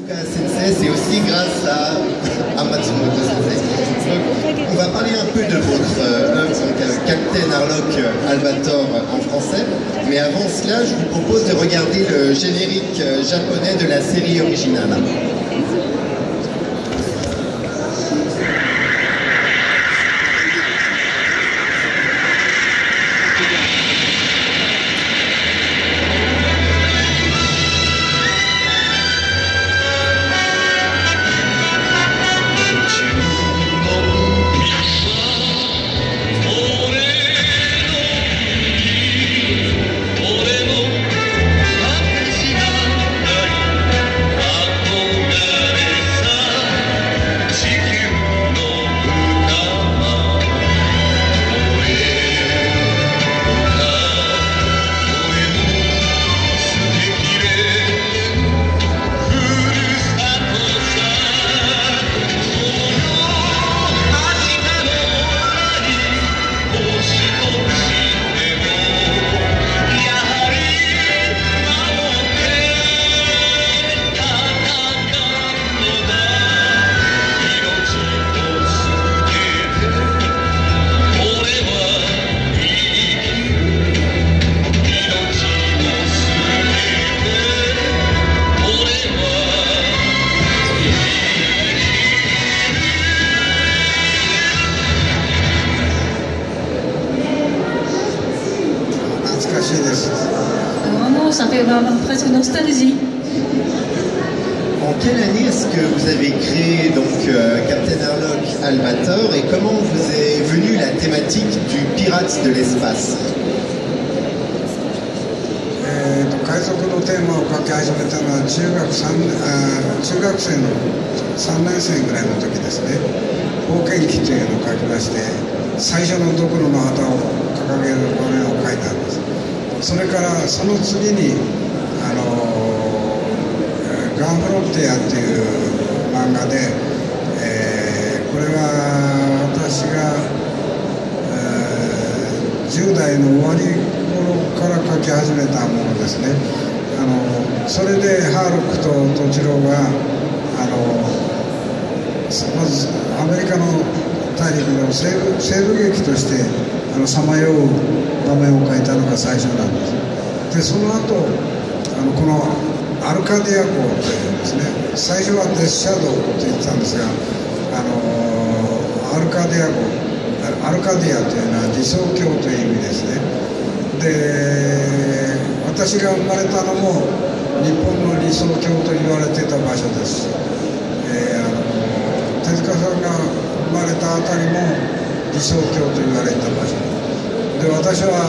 Furukawa Sensei, c'est aussi grâce à Matsumoto Sensei. Donc, on va parler un peu de votre œuvre, Captain Harlock Albator en français. Mais avant cela, je vous propose de regarder le générique japonais de la série originale. 難しいです。Vraiment, ça fait presque nostalgie. En quelle année est-ce que vous avez créé donc Captain Harlock Albator et comment vous est venue la thématique du pirate de l'espace? 海賊のテーマを書き始めたのは中学生の3年生ぐらいの時ですね。冒険記というのを書きまして、最初のドクロの旗を掲げる場面を書いたんです。それからその次にガンフロンティアっていう漫画で、これは私が、10代の終わり頃から書き始めたものですね。それでハーロックとトチローがまずアメリカの大陸の西部劇としてさまよう場面を描いたのが最初なんです。でその後このアルカディア号というですね、最初はデスシャドウと言ってたんですが、アルカディアというのは理想郷という意味ですね。で私が生まれたのも日本の理想郷と言われていた場所ですし、手塚さんが生まれたあたりも理想郷と言われた場所で、私は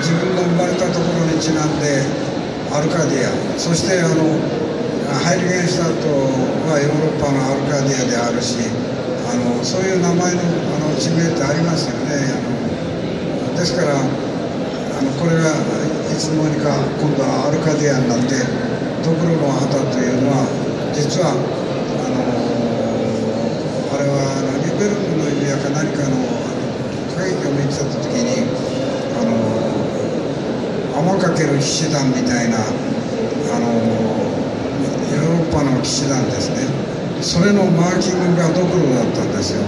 自分の生まれたところにちなんでアルカディア、そしてハイリゲンシュタットはヨーロッパのアルカディアであるし、そういう名前の地名ってありますよね。ですからこれがいつの間にか今度はアルカディアになってドクロの旗というのは実はあれはリベルムの指輪か何かの歌劇を見てた時に天かける騎士団みたいなヨーロッパの騎士団ですね。それのマーキングがドクロだったんですよ。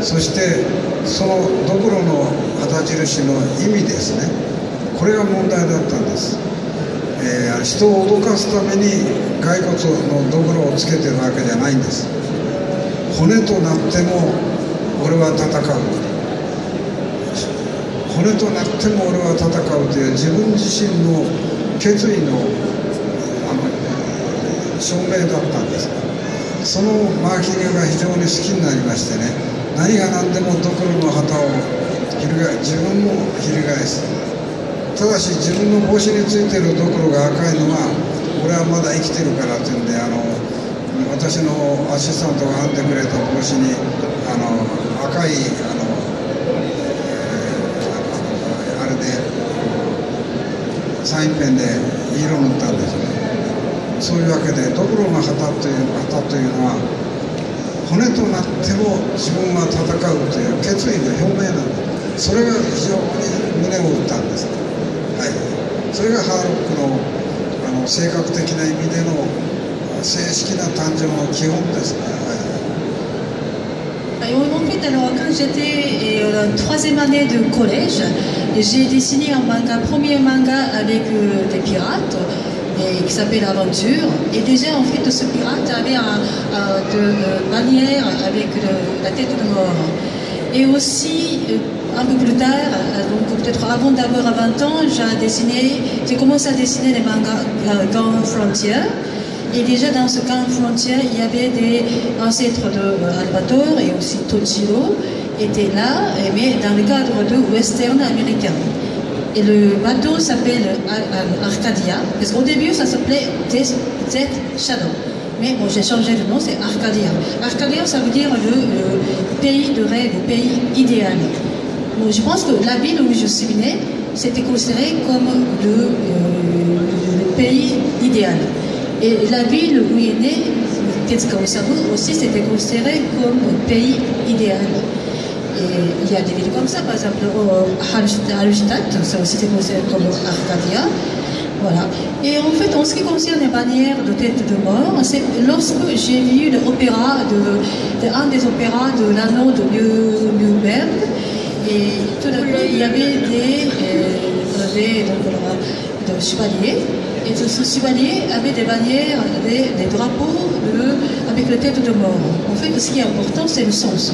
そしてそのドクロの旗印の意味ですね、これが問題だったんです。人を脅かすために骸骨のドクロをつけてるわけじゃないんです。骨となっても俺は戦う、骨となっても俺は戦うという自分自身の決意の証明だったんです。そのマーキングが非常に好きになりましてね、何が何でもドクロの旗を自分も翻す。ただし自分の帽子についているドクロが赤いのは俺はまだ生きてるからというんで、私のアシスタントが編んでくれた帽子に赤いあれでサインペンで色塗ったんですね。そういうわけでドクロの旗というのは骨となっても自分は戦うという決意の表明なんです。それが非常に胸を打ったんです。はい、それがハーロックの性格的な意味での正式な誕生の基本ですね。En fait, alors, quand j'étais en troisième année de collège, j'ai dessiné un manga, premier manga avec des pirates, qui s'appelle Aventure. Et déjà, en fait, ce pirate avait une bannière avec la tête de mort. Et aussi, un peu plus tard, donc peut-être avant d'avoir 20 ans, j'ai commencé à dessiner les mangas Gone Frontier. Et déjà dans ce camp frontière, il y avait des ancêtres d'Albator et aussi Toshiro étaient là, mais dans le cadre de western américain. Et le bateau s'appelle Arcadia, parce qu'au début ça s'appelait Death Shadow. Mais bon, j'ai changé de nom, c'est Arcadia. Arcadia, ça veut dire le pays de rêve, le pays idéal. Bon, je pense que la ville où je suis née, c'était considéré comme le pays idéal. Et la ville où il est né, Tezuka Osamu, aussi, c'était considéré comme pays idéal. Et il y a des villes comme ça, par exemple, Hallstatt, ça aussi c'était considéré comme Arcadia. Voilà. Et en fait, en ce qui concerne les bannières de tête de mort, c'est lorsque j'ai vu l'opéra, un des opéras de l'anneau de Nuremberg, et tout d'un coup, il y avait des chevaliers. Et ce chevalier avait des bannières, des drapeaux avec la tête de mort. En fait, ce qui est important, c'est le sens.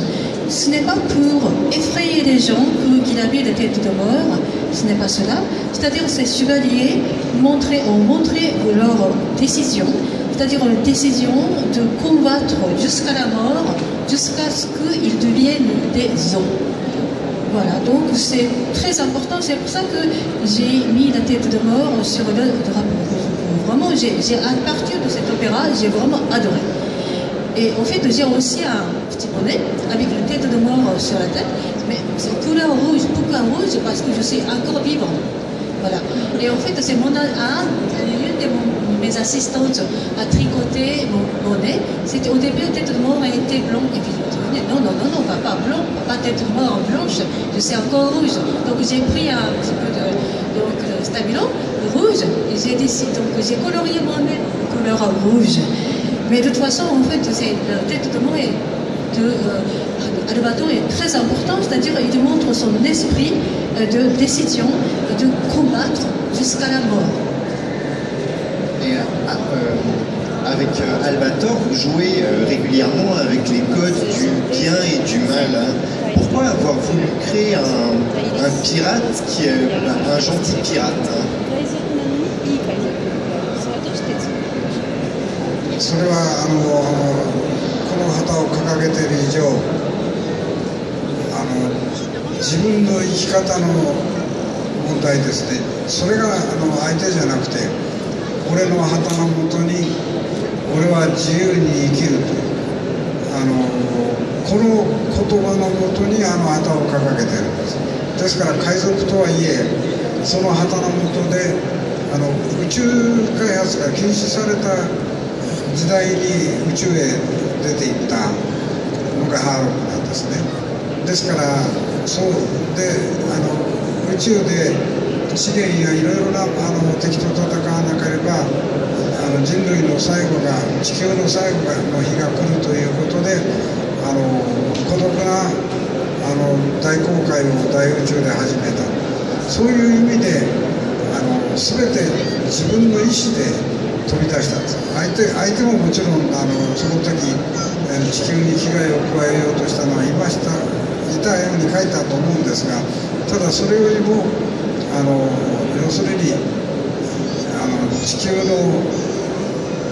Ce n'est pas pour effrayer les gens qu'il avait la tête de mort, ce n'est pas cela. C'est-à-dire que ces chevaliers ont montré leur décision, c'est-à-dire la décision de combattre jusqu'à la mort, jusqu'à ce qu'ils deviennent des hommes. Voilà, donc c'est très important, c'est pour ça que j'ai mis la tête de mort sur le drapeau. Vraiment, à partir de cet opéra, j'ai vraiment adoré. Et en fait, j'ai aussi un petit bonnet avec la tête de mort sur la tête, mais c'est couleur rouge. Pourquoi rouge? Parce que je suis encore vivant. Voilà. Et en fait, c'est une de mes assistantes a tricoté mon bonnet. C'était au début, la tête de mort était blanche. Et puis, non, pas blanc, pas tête de mort blanche, je suis encore rouge. Donc j'ai pris un petit peu de stabilo rouge et j'ai décidé, donc j'ai colorié moi-même couleur rouge. Mais de toute façon, en fait, la tête de mort Albator est très important, c'est-à-dire il montre son esprit de décision, de combattre jusqu'à la mort. Et avec Albator, vous jouez régulièrement avec les codes du bien et du mal. Hein. Pourquoi avoir voulu créer un pirate qui est un gentil pirate hein? それはこの旗を掲げている以上自分の生き方の問題ですね。それが相手じゃなくて俺の旗のもとに俺は自由に生きるというこの言葉のもとに旗を掲げているんです。ですから海賊とはいえその旗のもとで宇宙開発が禁止された時代に宇宙へ出ていったのがハーロックなんですね。ですからそうで宇宙で資源やいろいろな敵と戦わなければ人類の最後が地球の最後の日が来るということで孤独な大航海を大宇宙で始めた。そういう意味で全て自分の意思で飛び出したんです。相手ももちろんその時地球に危害を加えようとしたのはいたように書いたと思うんですが、ただそれよりも要するに地球の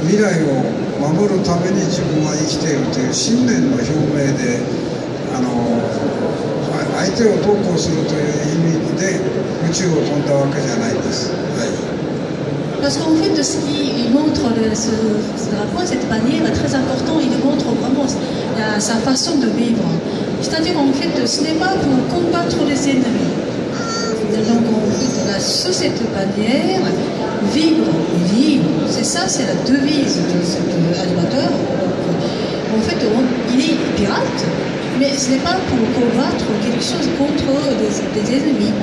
未来を守るために自分は生きているという信念の表明で相手をどうこうするという意味で宇宙を飛んだわけじゃないです。はい。Parce qu'en fait, ce qui montre ce drapeau, cette bannière est très important, il montre vraiment sa façon de vivre. C'est-à-dire, en fait, ce n'est pas pour combattre les ennemis. Donc, en fait, sous cette bannière, vivre, c'est ça, c'est la devise de cet animateur. En fait, il est pirate, mais ce n'est pas pour combattre quelque chose contre des ennemis.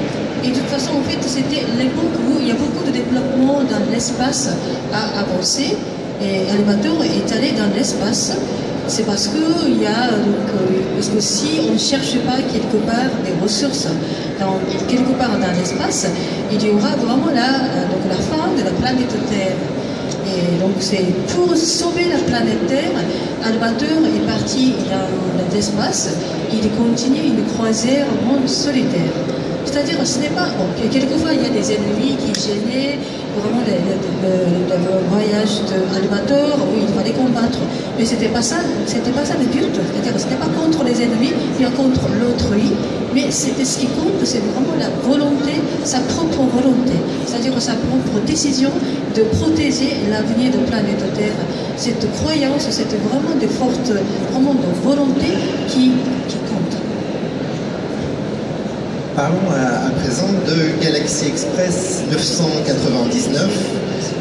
Et de toute façon, en fait, c'était l'époque où il y a beaucoup de développement dans l'espace à avancer. Albator est allé dans l'espace. C'est parce que si on ne cherche pas quelque part des ressources quelque part dans l'espace, il y aura vraiment la fin de la planète Terre. Et donc c'est pour sauver la planète Terre, Albator est parti dans l'espace. Il continue une croisière au monde solitaire. C'est-à-dire, ce n'est pas... Bon, quelquefois, il y a des ennemis qui gênaient vraiment le voyage d'Albator, où il fallait combattre. Mais c'était pas ça le but. C'est-à-dire, ce n'est pas contre les ennemis, mais contre l'autrui. Mais c'était ce qui compte, c'est vraiment la volonté, sa propre volonté. C'est-à-dire sa propre décision de protéger l'avenir de la planète Terre. Cette croyance, c'est vraiment de forte volonté qui compte. Parlons à présent de Galaxy Express 999,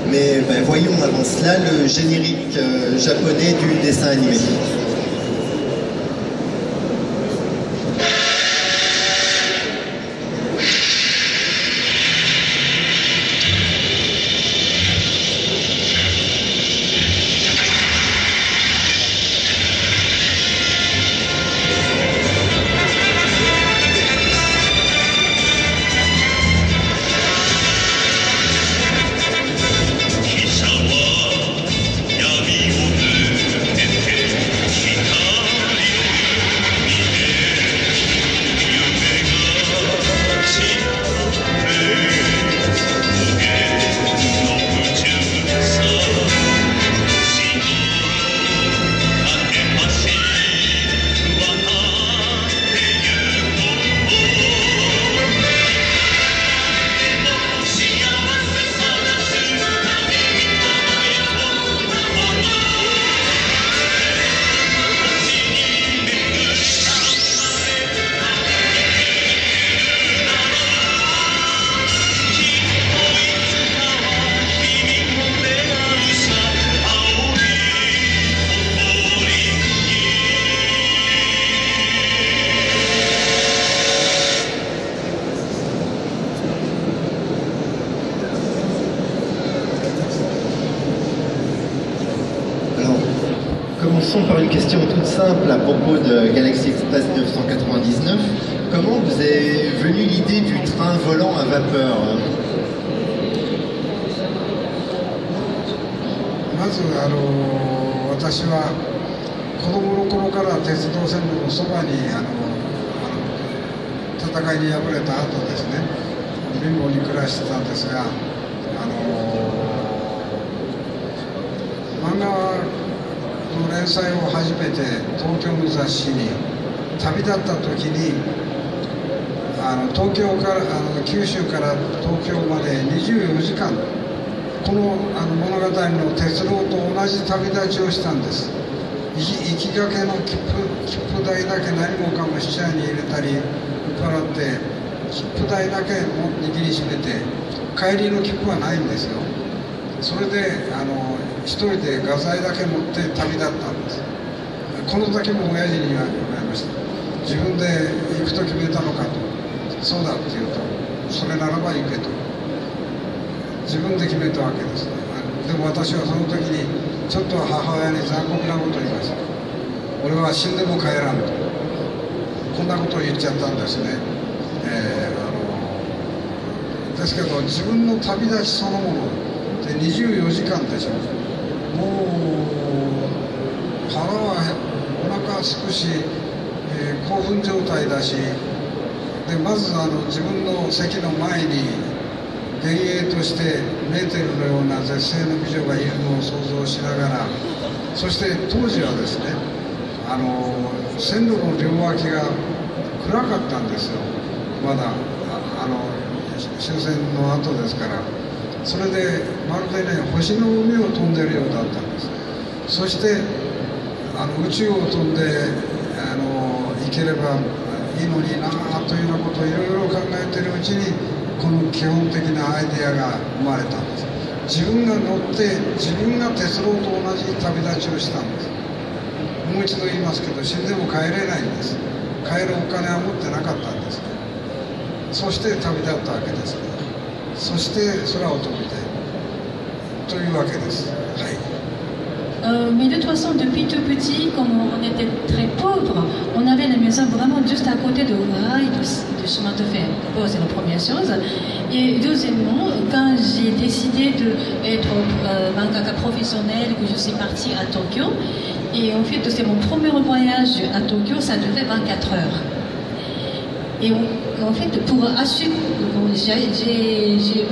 mais voyons avant cela le générique japonais du dessin animé. Commençons par une question toute simple à propos de Galaxy Express 999. Comment vous est venue l'idée du train volant à vapeur? まず私は子供の頃から鉄道線路のそばに戦いに敗れた後ですね、貧乏に暮らしてたんですが、漫画の連載を始めて東京の雑誌に旅立った時に東京から九州から東京まで24時間この物語の鉄道と同じ旅立ちをしたんです。行きがけの切符代だけ何もかも質屋に入れたり売っ払って切符代だけ握りしめて帰りの切符はないんですよ。それで一人で画材だけ持って旅立ったんです。この時も親父に言われました。自分で行くと決めたのかと。そうだって言うと、それならば行けと。自分で決めたわけです。でも私はその時にちょっと母親に残酷なことを言いました。俺は死んでも帰らんと。こんなことを言っちゃったんですね。ですけど自分の旅立ちそのもので24時間でしょ。もう腹はお腹すくし、興奮状態だし、でまず自分の席の前に幻影としてメーテルのような絶世の美女がいるのを想像しながら、そして当時はですね線路の両脇が暗かったんですよ。まだ終戦の後ですから。それでまるでね星の海を飛んでるようだったんです。そして宇宙を飛んで行ければいいのになというようなことをいろいろ考えているうちにこの基本的なアイデアが生まれたんです。自分が乗って自分が鉄道と同じ旅立ちをしたんです。もう一度言いますけど死んでも帰れないんです。帰るお金は持ってなかったんです。そして旅立ったわけです。そして空を飛びたいというわけです。はい。Mais de toute façon, depuis tout petit, comme on était très pauvres, on avait la maison vraiment juste à côté de rail, de chemin de fer. D'abord, c'est la première chose. Et deuxièmement, quand j'ai décidé d'être mangaka professionnel, que je suis partie à Tokyo, et en fait, c'est mon premier voyage à Tokyo, ça durait 24 heures. Et en fait, pour acheter,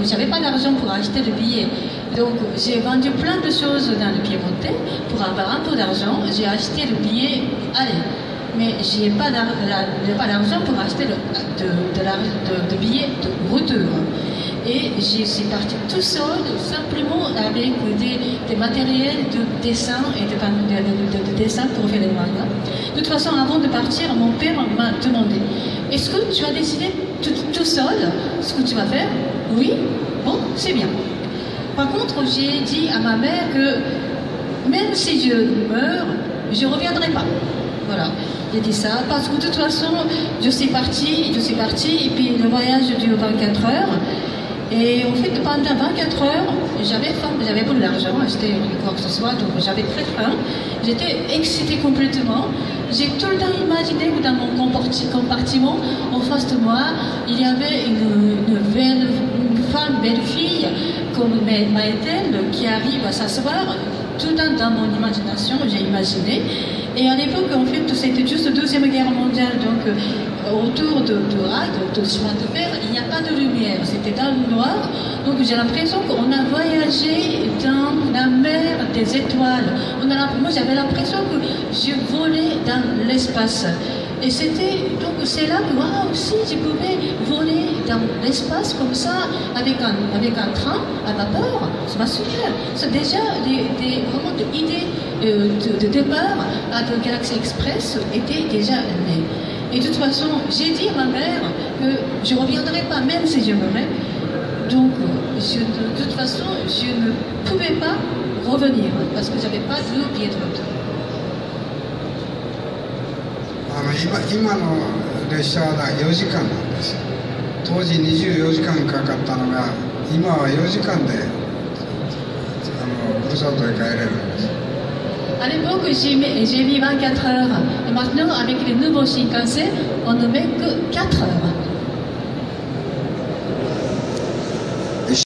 j'avais pas d'argent pour acheter le billet. Donc, j'ai vendu plein de choses dans le Piémontais pour avoir un peu d'argent. J'ai acheté le billet aller. Mais je n'ai pas d'argent pour acheter de billets de retour. Et je suis partie tout seul, simplement avec des matériels de dessin et de dessin pour faire les mangas. De toute façon, avant de partir, mon père m'a demandé: est-ce que tu as décidé tout seul ce que tu vas faire? Oui. Bon, c'est bien. Par contre, j'ai dit à ma mère que même si je meurs, je ne reviendrai pas. Voilà. J'ai dit ça parce que de toute façon, je suis partie, et puis le voyage dure 24 heures. Et en fait, pendant 24 heures, j'avais faim, j'avais pas de l'argent, acheter quoi que ce soit, donc j'avais très faim. J'étais excitée complètement. J'ai tout le temps imaginé que dans mon compartiment, en face de moi, il y avait une femme, belle fille, comme Maëtelle, qui arrive à s'asseoir. Tout le temps dans mon imagination, j'ai imaginé. Et à l'époque, en fait, c'était juste la Deuxième Guerre mondiale, donc autour de chemin de fer, il n'y a pas de lumière, c'était dans le noir. Donc j'ai l'impression qu'on a voyagé dans la mer des étoiles. Moi, j'avais l'impression que je volais dans l'espace. Et c'est là que, waouh, si je pouvais voler dans l'espace comme ça, avec un train à vapeur, c'est pas super. C'est déjà vraiment des idées de départ à de Galaxy Express étaient déjà nées. Et de toute façon, j'ai dit à ma mère que je ne reviendrai pas, même si je meurais. Donc, de toute façon, je ne pouvais pas revenir parce que je n'avais pas de billet de retour. 今の列車は4時間なんです。当時24時間かかったのが今は4時間でふるさとへ帰れるんです。À l'époque, j'ai mis 24 heures. Et maintenant, avec les nouveaux Shinkansen, on ne met que 4 heures.